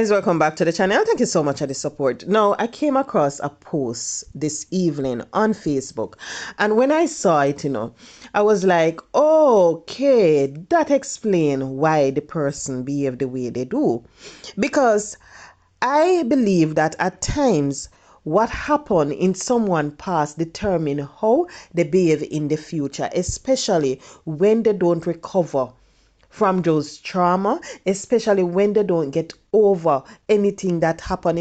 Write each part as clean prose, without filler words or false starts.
guys, welcome back to the channel. Thank you so much for the support. Now, I came across a post this evening on Facebook, and when I saw it, I was like, okay, that explains why the person behave the way they do. Because I believe that at times what happened in someone past determine how they behave in the future, especially when they don't recover from those trauma, especially when they don't get over anything that happened,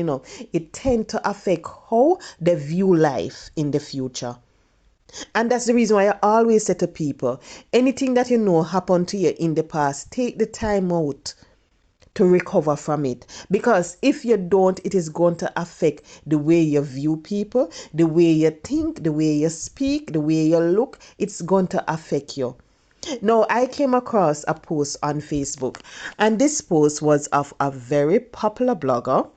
it tend to affect how they view life in the future. And that's the reason why I always say to people, anything that happened to you in the past, take the time out to recover from it. Because if you don't, it is going to affect the way you view people, the way you think, the way you speak, the way you look. It's going to affect you. Now, I came across a post on Facebook, and this post was of a very popular blogger.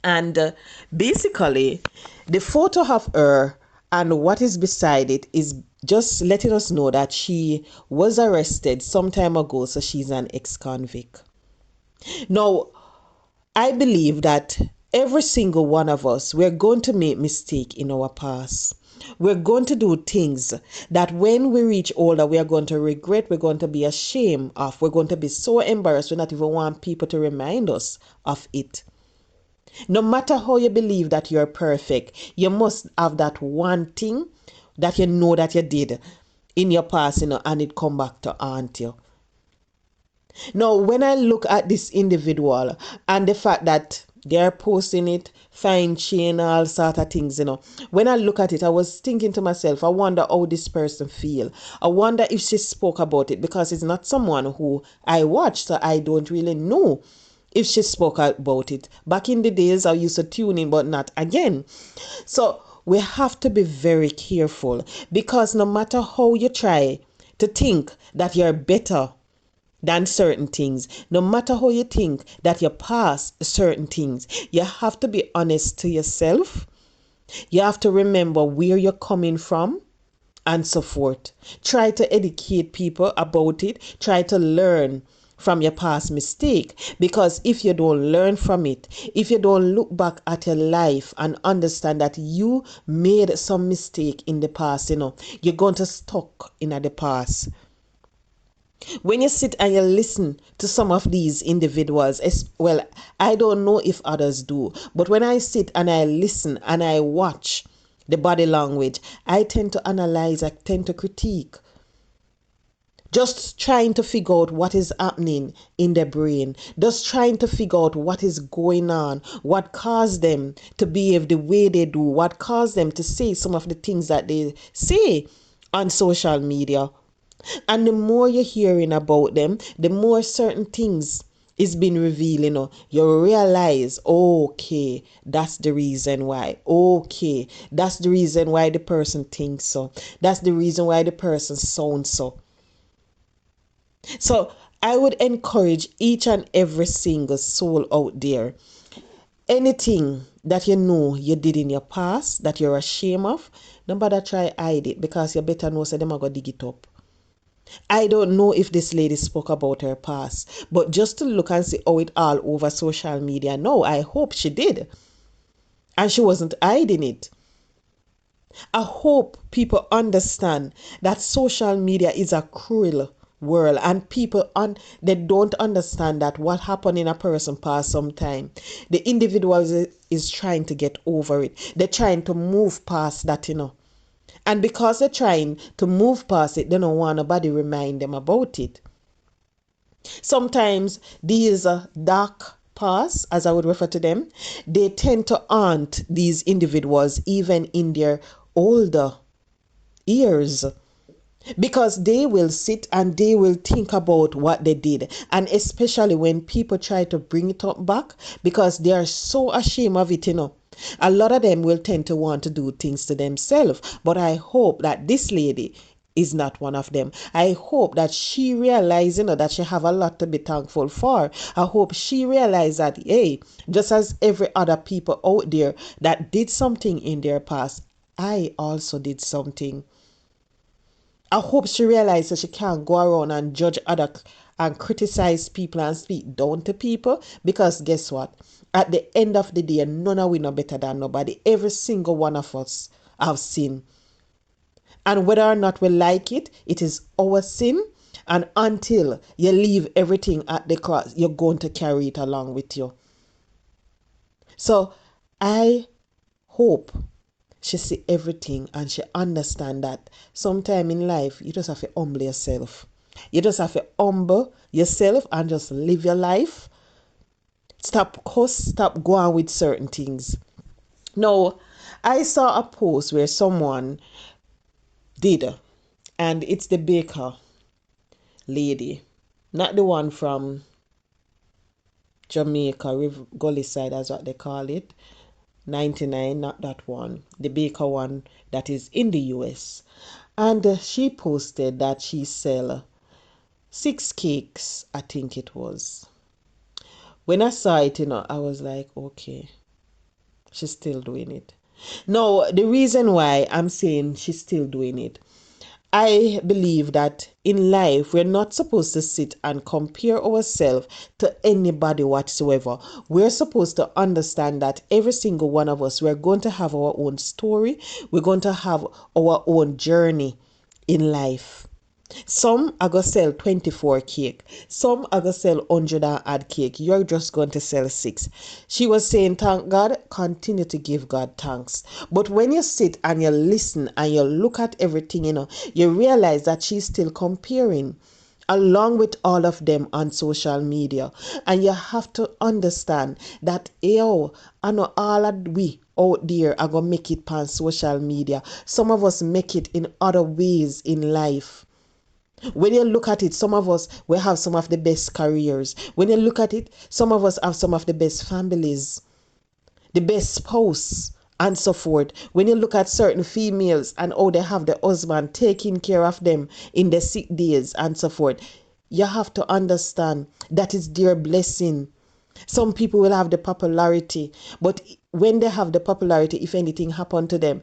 And basically, the photo of her and what is beside it is just letting us know that she was arrested some time ago, so she's an ex-convict. Now, I believe that every single one of us, we're going to make mistakes in our past. We're going to do things that when we reach older, we are going to regret, we're going to be ashamed of, we're going to be so embarrassed, we not even want people to remind us of it. No matter how you believe that you're perfect, you must have that one thing that you know that you did in your past, and it come back to haunt you. Now, when I look at this individual and the fact that they're posting it, fine chain, all sort of things, when I look at it, I was thinking to myself, I wonder how this person feel. I wonder if she spoke about it, because it's not someone who I watched, so I don't really know if she spoke about it. Back in the days, I used to tune in, but not again. So we have to be very careful, because no matter how you try to think that you're better than certain things, no matter how you think that you pass certain things, you have to be honest to yourself. You have to remember where you're coming from and so forth. Try to educate people about it. Try to learn from your past mistake, because if you don't learn from it, if you don't look back at your life and understand that you made some mistake in the past, you're going to stuck in the past. When you sit and you listen to some of these individuals, well, I don't know if others do, but when I sit and I listen and I watch the body language, I tend to analyze, I tend to critique, just trying to figure out what is happening in their brain, just trying to figure out what is going on, what caused them to behave the way they do, what caused them to say some of the things that they say on social media. And the more you're hearing about them, the more certain things is being revealed, you realize, okay, that's the reason why. Okay, that's the reason why the person thinks so. That's the reason why the person sounds so. So I would encourage each and every single soul out there, anything that you did in your past that you're ashamed of, don't bother try hide it, because you better know so them are going to dig it up. I don't know if this lady spoke about her past, but just to look and see how it all over social media, no, I hope she did. And she wasn't hiding it. I hope people understand that social media is a cruel world, and people they don't understand that what happened in a person past some time, the individual is trying to get over it. They're trying to move past that, And because they're trying to move past it, they don't want nobody remind them about it. Sometimes these dark past, as I would refer to them, they tend to haunt these individuals even in their older years, because they will sit and they will think about what they did. And especially when people try to bring it up back, because they are so ashamed of it, a lot of them will tend to want to do things to themselves. But I hope that this lady is not one of them. I hope that she realizes, that she have a lot to be thankful for. I hope she realizes that, hey, just as every other people out there that did something in their past, I also did something. I hope she realizes that she can't go around and judge and criticize people and speak down to people, because guess what? At the end of the day, none of we know better than nobody. Every single one of us have sinned. And whether or not we like it, it is our sin. And until you leave everything at the cross, you're going to carry it along with you. So I hope she see everything and she understand that sometime in life you just have to humble yourself. You just have to humble yourself and just live your life. Stop going with certain things. Now, I saw a post where someone did, and it's the baker lady, not the one from Jamaica, Gully side, as what they call it. 99, not that one, the baker one that is in the US. And she posted that she sell 6 cakes, I think it was. When I saw it, I was like, okay, she's still doing it. No, the reason why I'm saying she's still doing it, I believe that in life, we're not supposed to sit and compare ourselves to anybody whatsoever. We're supposed to understand that every single one of us, we're going to have our own story. We're going to have our own journey in life. Some are going to sell 24 cake. Some are going to sell 100 and add cake. You're just going to sell 6. She was saying, thank God, continue to give God thanks. But when you sit and you listen and you look at everything, you realize that she's still comparing along with all of them on social media. And you have to understand that, I know all of we out there are going to make it on social media. Some of us make it in other ways in life. When you look at it, some of us will have some of the best careers. When you look at it, some of us have some of the best families, the best spouse, and so forth. When you look at certain females and how they have the husband taking care of them in the sick days and so forth, you have to understand that it's their blessing. Some people will have the popularity, but when they have the popularity, if anything happened to them,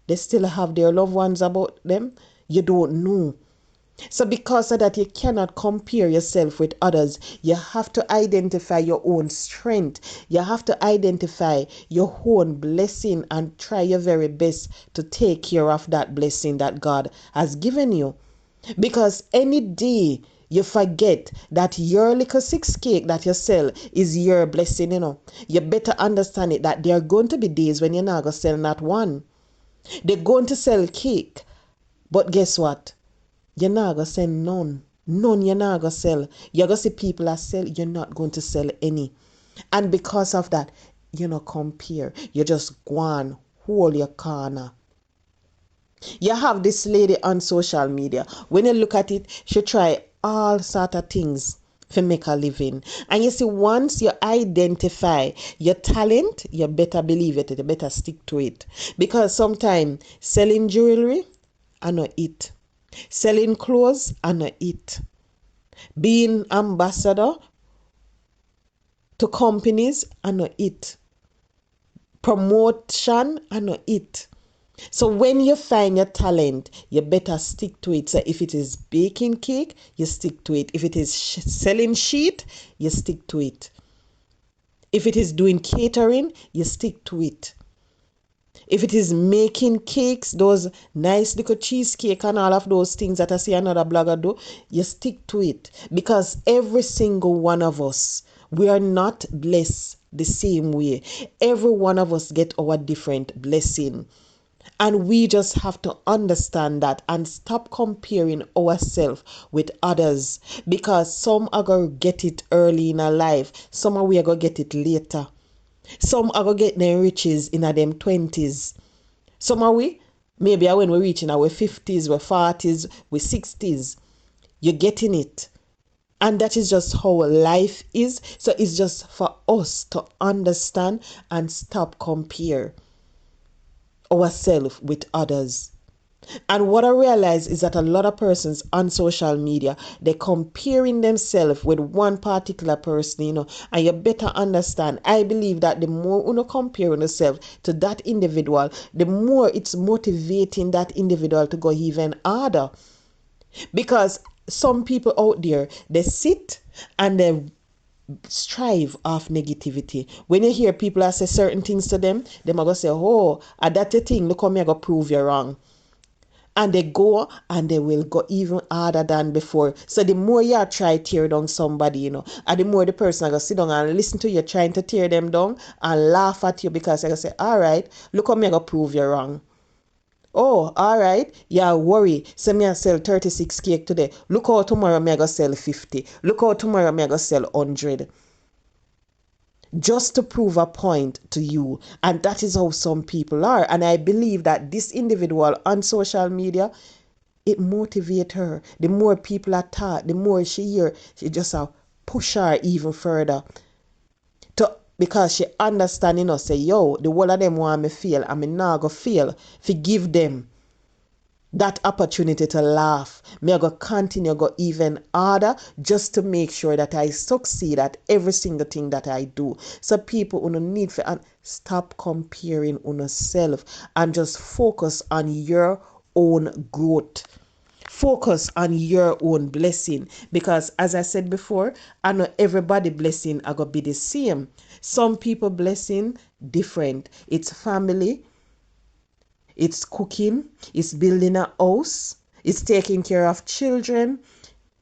they still have their loved ones about them. You don't know. So because of that, you cannot compare yourself with others. You have to identify your own strength. You have to identify your own blessing and try your very best to take care of that blessing that God has given you. Because any day you forget that your little 6 cake that you sell is your blessing, you better understand it, that there are going to be days when you're not going to sell not one. They're going to sell cake, but guess what? You're not going to sell none. None you're not going to sell. You're going to see people that sell, you're not going to sell any. And because of that, you not compare. You just go on, hold your corner. You have this lady on social media. When you look at it, she try all sort of things to make a living. And you see, once you identify your talent, you better believe it. You better stick to it. Because sometimes selling jewelry, I know it. Selling clothes, I know it. Being ambassador to companies, I know it. Promotion, I know it. So when you find your talent, you better stick to it. So if it is baking cake, you stick to it. If it is selling sheet, you stick to it. If it is doing catering, you stick to it. If it is making cakes, those nice little cheesecake and all of those things that I see another blogger do, you stick to it. Because every single one of us, we are not blessed the same way. Every one of us get our different blessing. And we just have to understand that and stop comparing ourselves with others. Because some are going to get it early in our life. Some are we are going to get it later. Some are going to get their riches in them 20s. Some are we, maybe when we're reaching our 50s, we're 40s, we're 60s. You're getting it. And that is just how life is. So it's just for us to understand and stop compare ourselves with others. And what I realize is that a lot of persons on social media, they're comparing themselves with one particular person, and you better understand. I believe that the more you compare yourself to that individual, the more it's motivating that individual to go even harder. Because some people out there, they sit and they strive off negativity. When you hear people say certain things to them, they might go say, oh, that the thing, look how me I go prove you wrong. And they go and they will go even harder than before. So the more you try to tear down somebody, and the more the person going to sit down and listen to you trying to tear them down and laugh at you because they're going to say, all right, look how me I go prove you wrong. Oh, all right. Yeah, worry. So me I sell 36 cake today. Look how tomorrow me I go sell 50. Look how tomorrow me I go sell 100. Just to prove a point to you. And that is how some people are. And I believe that this individual on social media, it motivates her. The more people are taught, the more she hear, she just push her even further. Because she understand, say, yo, the whole of them want me feel, and me not go feel. Forgive them that opportunity to laugh. Me I go continue go even harder just to make sure that I succeed at every single thing that I do. So people who need for and stop comparing on yourself and just focus on your own growth. Focus on your own blessing, because as I said before, I know everybody blessing are gonna be the same. Some people blessing different. It's family, it's cooking, it's building a house, it's taking care of children,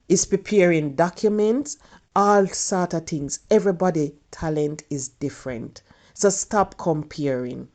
it's preparing documents, all sort of things. Everybody talent is different. So stop comparing.